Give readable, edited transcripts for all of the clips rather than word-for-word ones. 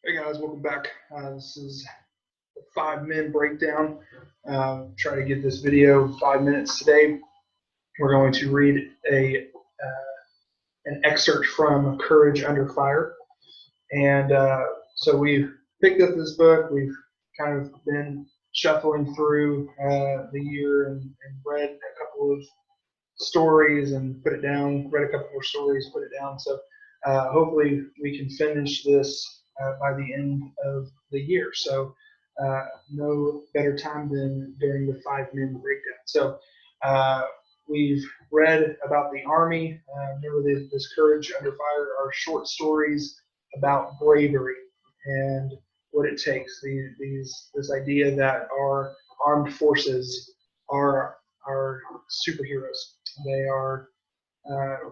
Hey guys, welcome back. This is the 5 men breakdown. Try to get this video 5 minutes today. We're going to read an excerpt from Courage Under Fire. And so we've picked up this book. We've kind of been shuffling through the year and read a couple of stories and put it down, read a couple more stories, put it down. So hopefully we can finish this by the end of the year. So no better time than during the 5 men breakdown. So we've read about the Army. Remember this Courage Under Fire are short stories about bravery and what it takes. This idea that our armed forces are superheroes. They are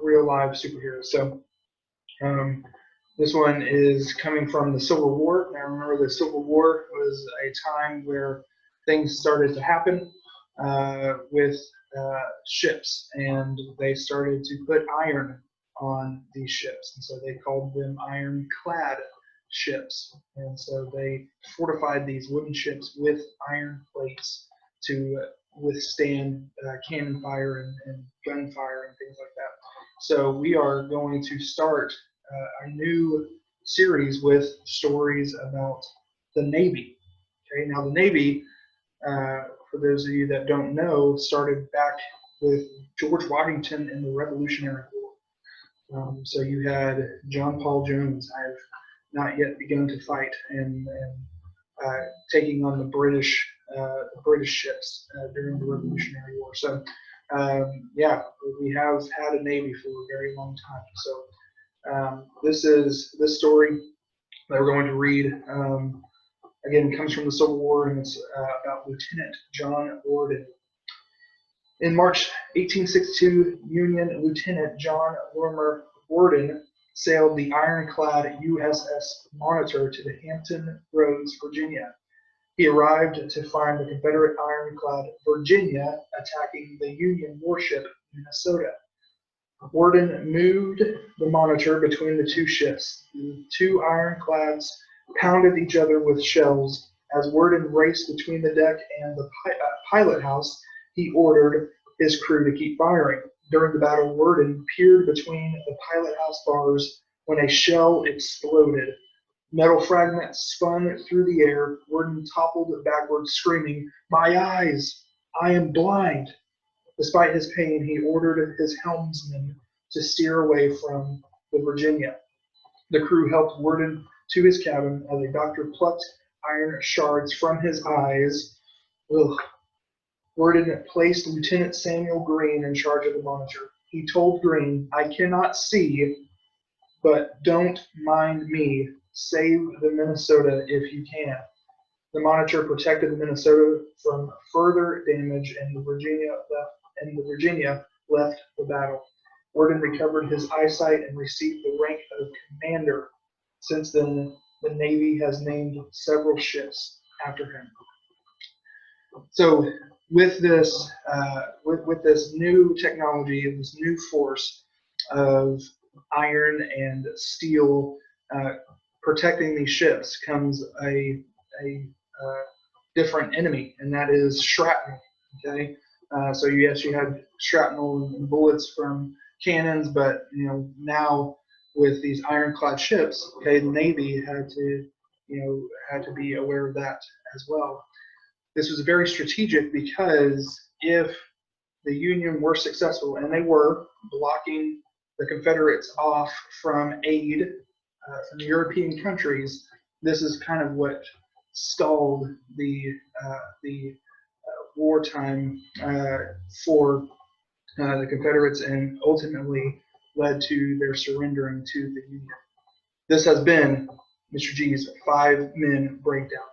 real live superheroes. So this one is coming from the Civil War. Now remember, the Civil War was a time where things started to happen with ships, and they started to put iron on these ships, and so they called them ironclad ships. And so they fortified these wooden ships with iron plates to withstand cannon fire and gunfire and things like that. So we are going to start a new series with stories about the Navy. Okay, now the Navy, for those of you that don't know, started back with George Washington in the Revolutionary War. So you had John Paul Jones. I've not yet begun to fight and taking on the British ships during the Revolutionary War. So yeah, we have had a Navy for a very long time. So this story that we're going to read again comes from the Civil War, and it's about Lieutenant John Worden. In March 1862, Union Lieutenant John Lorimer Worden sailed the ironclad USS Monitor to the Hampton Roads, Virginia. He arrived to find the Confederate ironclad Virginia attacking the Union warship Minnesota. Worden moved the Monitor between the two ships. The two ironclads pounded each other with shells. As Worden raced between the deck and the pilot house, he ordered his crew to keep firing. During the battle, Worden peered between the pilot house bars when a shell exploded. Metal fragments spun through the air. Worden toppled backward, screaming, "My eyes! I am blind!" Despite his pain, he ordered his helmsman to steer away from the Virginia. The crew helped Worden to his cabin as a doctor plucked iron shards from his eyes. Ugh. Worden placed Lieutenant Samuel Green in charge of the Monitor. He told Green, "I cannot see, but don't mind me. Save the Minnesota if you can." The Monitor protected the Minnesota from further damage, and the Virginia left the battle. Worden recovered his eyesight and received the rank of commander. Since then, the Navy has named several ships after him. So, with this, with this new technology and this new force of iron and steel protecting these ships, comes a different enemy, and that is shrapnel. Okay, so yes, you had shrapnel and bullets from cannons, but now with these ironclad ships, okay, the Navy had to be aware of that as well. This was very strategic because if the Union were successful, and they were, blocking the Confederates off from aid from the European countries, this is kind of what stalled the wartime for the Confederates, and ultimately led to their surrendering to the Union. This has been Mr. G's 5 Men Breakdown.